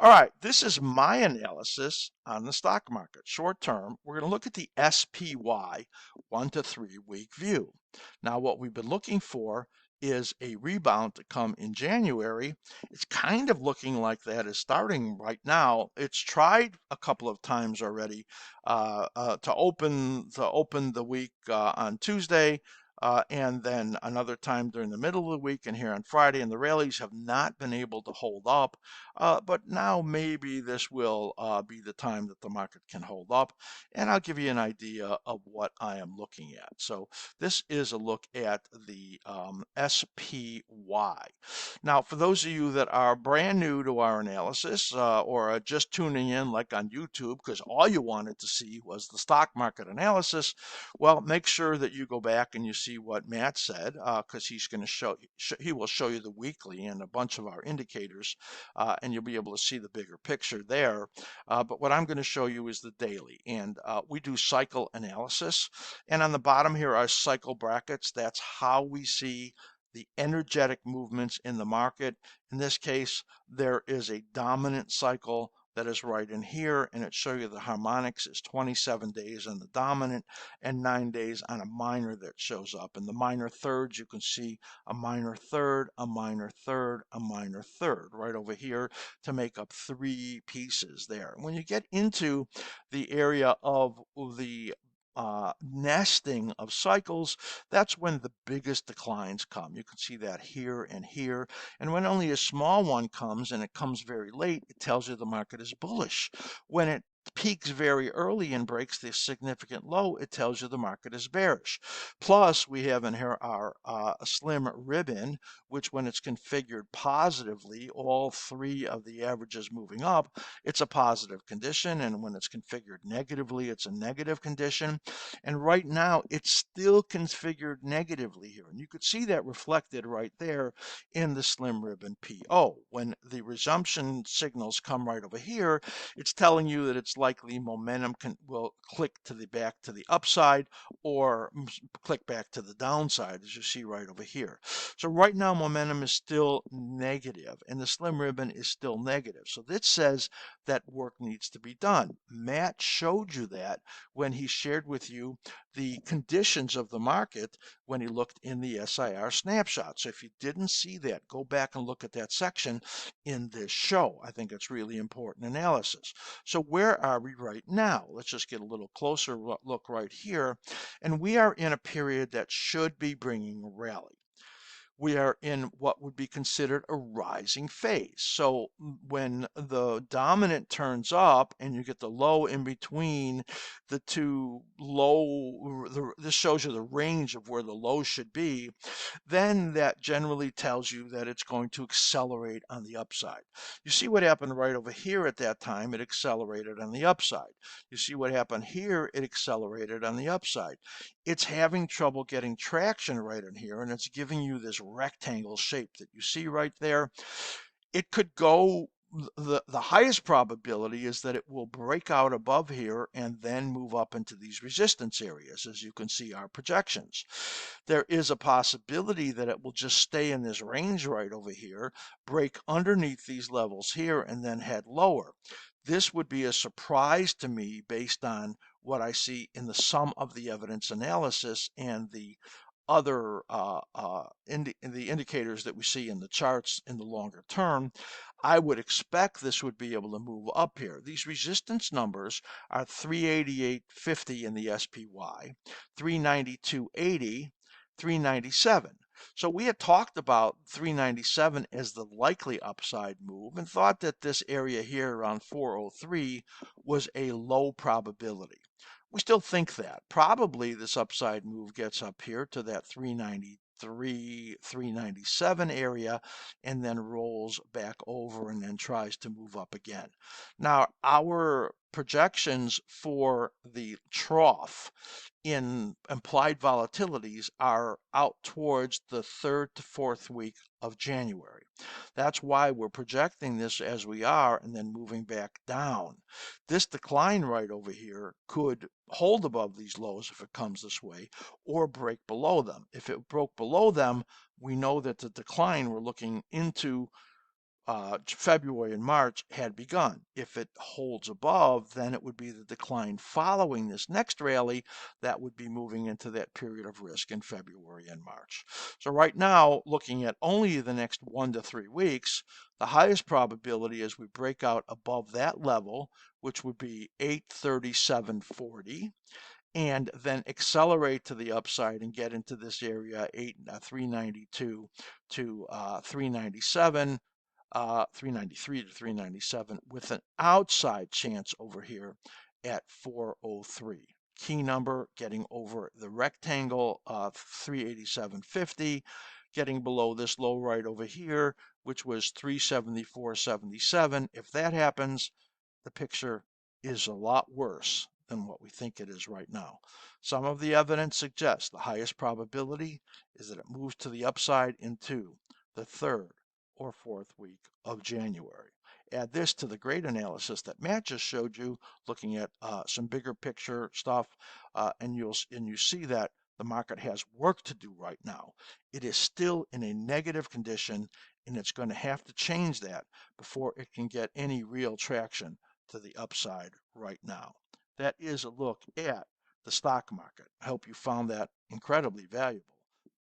All right, this is my analysis on the stock market. Short term, we're going to look at the SPY 1 to 3 week view. Now, what we've been looking for is a rebound to come in January. It's kind of looking like that is starting right now. It's tried a couple of times already to open the week on Tuesday. And then another time during the middle of the week and here on Friday, and the rallies have not been able to hold up. But now maybe this will be the time that the market can hold up, and I'll give you an idea of what I am looking at. So this is a look at the SPY. Now, for those of you that are brand new to our analysis or are just tuning in like on YouTube because all you wanted to see was the stock market analysis, well, make sure that you go back and you see what Matt said because he's going to he will show you the weekly and a bunch of our indicators, and you'll be able to see the bigger picture there. But what I'm going to show you is the daily, and we do cycle analysis. And on the bottom here are cycle brackets. That's how we see the energetic movements in the market. In this case, there is a dominant cycle that is right in here, and it shows you the harmonics is 27 days on the dominant and 9 days on a minor that shows up. In the minor thirds, you can see a minor third, a minor third, a minor third right over here to make up 3 pieces there. When you get into the area of the nesting of cycles, that's when the biggest declines come. You can see that here and here. And when only a small one comes, and it comes very late, it tells you the market is bullish. When it peaks very early and breaks the significant low, it tells you the market is bearish. Plus, we have in here our slim ribbon, which when it's configured positively, all 3 of the averages moving up, it's a positive condition. And when it's configured negatively, it's a negative condition. And right now, it's still configured negatively here. And you could see that reflected right there in the slim ribbon PO. When the resumption signals come right over here, it's telling you that it's likely momentum will click to the back to the upside or click back to the downside, as you see right over here. So right now, momentum is still negative, and the slim ribbon is still negative. So this says that work needs to be done. Matt showed you that when he shared with you the conditions of the market when he looked in the SIR snapshot. So if you didn't see that, go back and look at that section in this show. I think it's really important analysis. So where are we right now? Let's just get a little closer look right here. And we are in a period that should be bringing a rally. We are in what would be considered a rising phase. So when the dominant turns up and you get the low in between the 2 low, this shows you the range of where the low should be, then that generally tells you that it's going to accelerate on the upside. You see what happened right over here at that time, it accelerated on the upside. You see what happened here, it accelerated on the upside. It's having trouble getting traction right in here, and it's giving you this rectangle shape that you see right there. It could go, the highest probability is that it will break out above here and then move up into these resistance areas, as you can see our projections. There is a possibility that it will just stay in this range right over here, break underneath these levels here, and then head lower. This would be a surprise to me based on what I see in the sum of the evidence analysis and the other the indicators that we see in the charts in the longer term. I would expect this would be able to move up here. These resistance numbers are 388.50 in the SPY, 392.80, 397. So we had talked about 397 as the likely upside move and thought that this area here around 403 was a low probability. We still think that. Probably this upside move gets up here to that 393, 397 area and then rolls back over and then tries to move up again. Now, our projections for the trough in implied volatilities are out towards the 3rd to 4th week of January. That's why we're projecting this as we are and then moving back down. This decline right over here could hold above these lows if it comes this way or break below them. If it broke below them, we know that the decline we're looking into February and March had begun. If it holds above, then it would be the decline following this next rally that would be moving into that period of risk in February and March. So right now, looking at only the next 1 to 3 weeks, the highest probability is we break out above that level, which would be 837.40, and then accelerate to the upside and get into this area 392 to 397. 393 to 397 with an outside chance over here at 403. Key number getting over the rectangle of 387.50, getting below this low right over here, which was 374.77. If that happens, the picture is a lot worse than what we think it is right now. Some of the evidence suggests the highest probability is that it moves to the upside into the third or fourth week of January. Add this to the great analysis that Matt just showed you, looking at some bigger picture stuff, and you see that the market has work to do right now. It is still in a negative condition, and it's going to have to change that before it can get any real traction to the upside right now. That is a look at the stock market. I hope you found that incredibly valuable.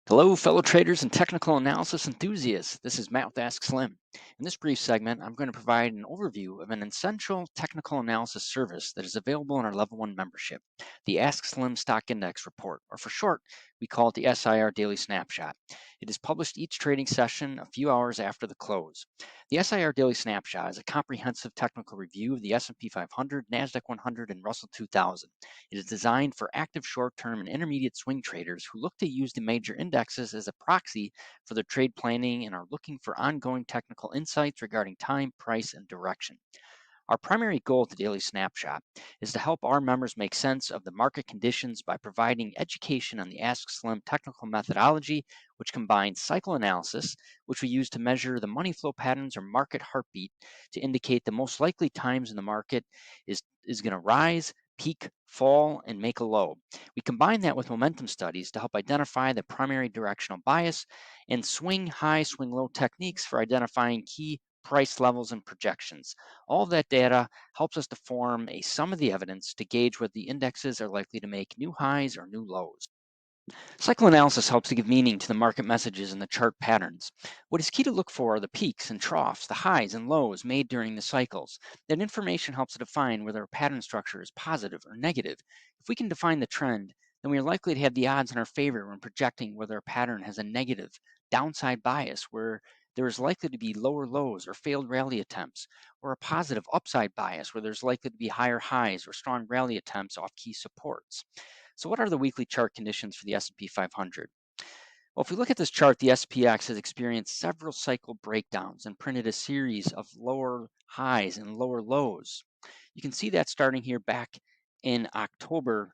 Hello, fellow traders and technical analysis enthusiasts. This is Matt with AskSlim. In this brief segment, I'm going to provide an overview of an essential technical analysis service that is available in our Level 1 membership, the AskSlim Stock Index Report, or for short, we call it the SIR Daily Snapshot. It is published each trading session a few hours after the close. The SIR Daily Snapshot is a comprehensive technical review of the S&P 500, NASDAQ 100, and Russell 2000. It is designed for active short-term and intermediate swing traders who look to use the major indexes as a proxy for their trade planning and are looking for ongoing technical insights regarding time, price, and direction. Our primary goal of the Daily Snapshot is to help our members make sense of the market conditions by providing education on the AskSlim technical methodology, which combines cycle analysis, which we use to measure the money flow patterns or market heartbeat to indicate the most likely times in the market is going to rise, peak, fall, and make a low. We combine that with momentum studies to help identify the primary directional bias and swing high, swing low techniques for identifying key price levels and projections. All of that data helps us to form a sum of the evidence to gauge whether the indexes are likely to make new highs or new lows. Cycle analysis helps to give meaning to the market messages and the chart patterns. What is key to look for are the peaks and troughs, the highs and lows made during the cycles. That information helps to define whether a pattern structure is positive or negative. If we can define the trend, then we are likely to have the odds in our favor when projecting whether a pattern has a negative downside bias where there is likely to be lower lows or failed rally attempts, or a positive upside bias where there's likely to be higher highs or strong rally attempts off key supports. So what are the weekly chart conditions for the S&P 500? Well, if we look at this chart, the SPX has experienced several cycle breakdowns and printed a series of lower highs and lower lows. You can see that starting here back in October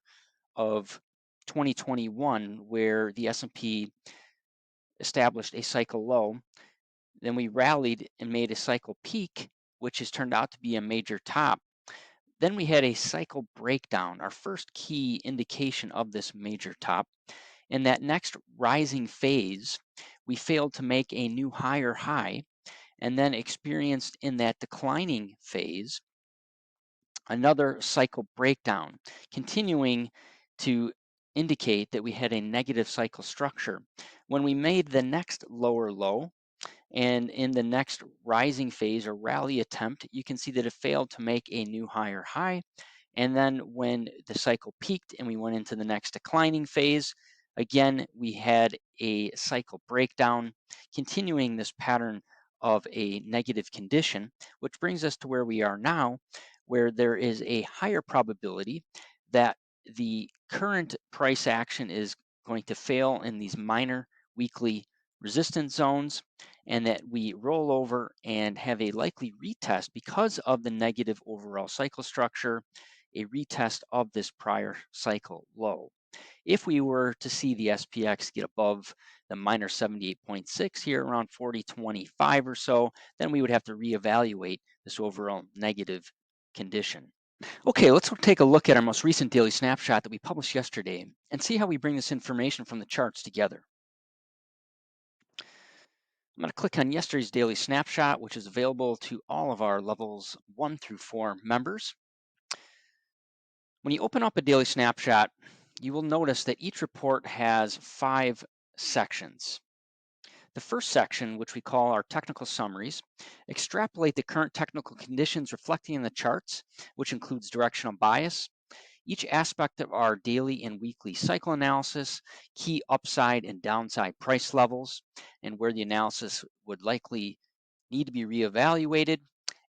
of 2021, where the S&P established a cycle low. Then we rallied and made a cycle peak, which has turned out to be a major top. Then we had a cycle breakdown, our first key indication of this major top. In that next rising phase, we failed to make a new higher high, and then experienced in that declining phase another cycle breakdown, continuing to indicate that we had a negative cycle structure. When we made the next lower low, and in the next rising phase or rally attempt, you can see that it failed to make a new higher high. And then when the cycle peaked and we went into the next declining phase, again, we had a cycle breakdown, continuing this pattern of a negative condition, which brings us to where we are now, where there is a higher probability that the current price action is going to fail in these minor weekly resistance zones, and that we roll over and have a likely retest because of the negative overall cycle structure, a retest of this prior cycle low. If we were to see the SPX get above the minus 78.6 here around 40.25 or so, then we would have to reevaluate this overall negative condition. Okay, let's take a look at our most recent daily snapshot that we published yesterday and see how we bring this information from the charts together. I'm going to click on yesterday's daily snapshot, which is available to all of our levels 1 through 4 members. When you open up a daily snapshot, you will notice that each report has 5 sections. The first section, which we call our technical summaries, extrapolate the current technical conditions reflecting in the charts, which includes directional bias, each aspect of our daily and weekly cycle analysis, key upside and downside price levels, and where the analysis would likely need to be reevaluated,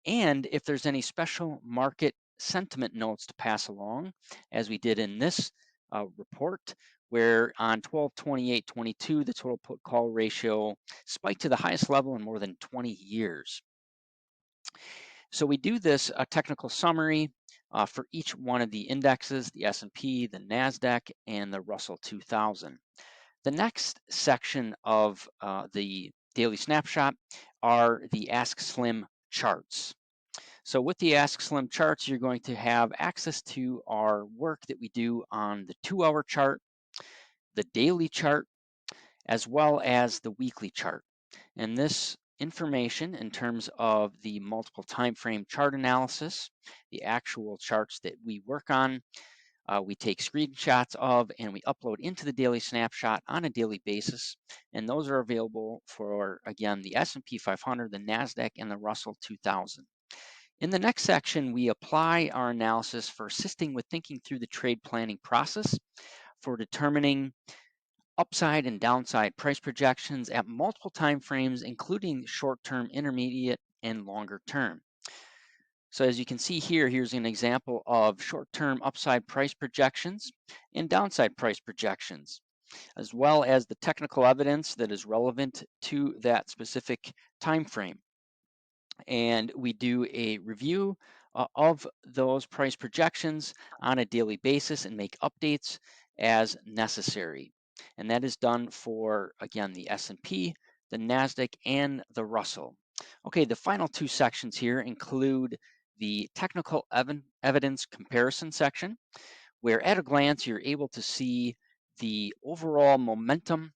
and if there's any special market sentiment notes to pass along, as we did in this report, where on 12/28/22, the total put call ratio spiked to the highest level in more than 20 years. So we do this technical summary for each one of the indexes, the S&P, the NASDAQ, and the Russell 2000. The next section of the daily snapshot are the AskSlim charts. So with the AskSlim charts, you're going to have access to our work that we do on the 2-hour chart, the daily chart, as well as the weekly chart. And this information in terms of the multiple time frame chart analysis, the actual charts that we work on, we take screenshots of and we upload into the daily snapshot on a daily basis. And those are available for, again, the S&P 500, the NASDAQ, and the Russell 2000. In the next section, we apply our analysis for assisting with thinking through the trade planning process for determining upside and downside price projections at multiple time frames, including short-term, intermediate, and longer term. So as you can see here, here's an example of short-term upside price projections and downside price projections, as well as the technical evidence that is relevant to that specific time frame. And we do a review of those price projections on a daily basis and make updates as necessary. And that is done for, again, the S&P, the NASDAQ, and the Russell. Okay, the final 2 sections here include the technical evidence comparison section, where at a glance you're able to see the overall momentum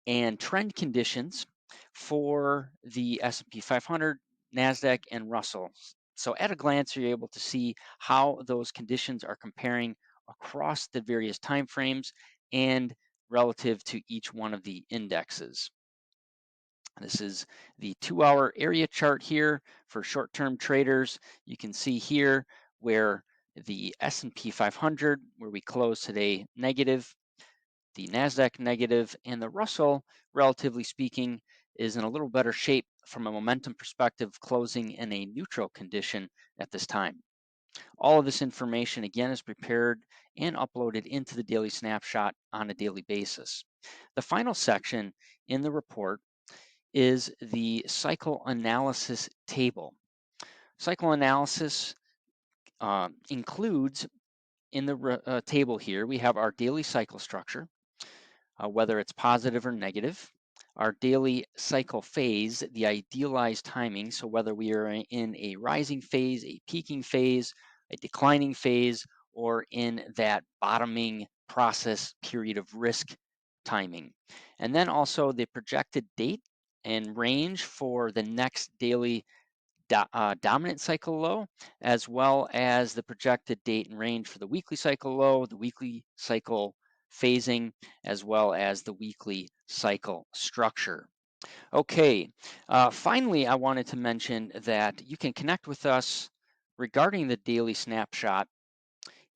and trend conditions for the S&P 500, NASDAQ, and Russell. So at a glance, you're able to see how those conditions are comparing across the various time frames and relative to each one of the indexes. This is the 2-hour area chart here for short-term traders. You can see here where the S&P 500, where we close today negative, the NASDAQ negative, and the Russell, relatively speaking, is in a little better shape from a momentum perspective, closing in a neutral condition at this time. All of this information, again, is prepared and uploaded into the daily snapshot on a daily basis. The final section in the report is the cycle analysis table. Cycle analysis includes, in the table here, we have our daily cycle structure, whether it's positive or negative, our daily cycle phase, the idealized timing, so whether we are in a rising phase, a peaking phase, a declining phase, or in that bottoming process period of risk timing. And then also the projected date and range for the next daily dominant cycle low, as well as the projected date and range for the weekly cycle low, the weekly cycle phasing, as well as the weekly cycle structure. Okay, finally, I wanted to mention that you can connect with us regarding the daily snapshot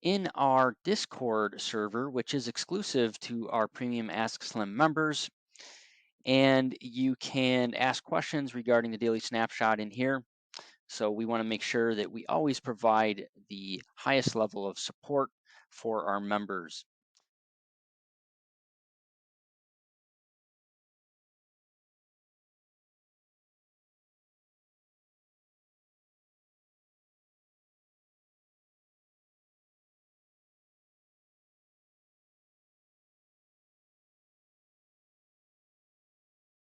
in our Discord server, which is exclusive to our premium AskSlim members. And you can ask questions regarding the daily snapshot in here. So we want to make sure that we always provide the highest level of support for our members.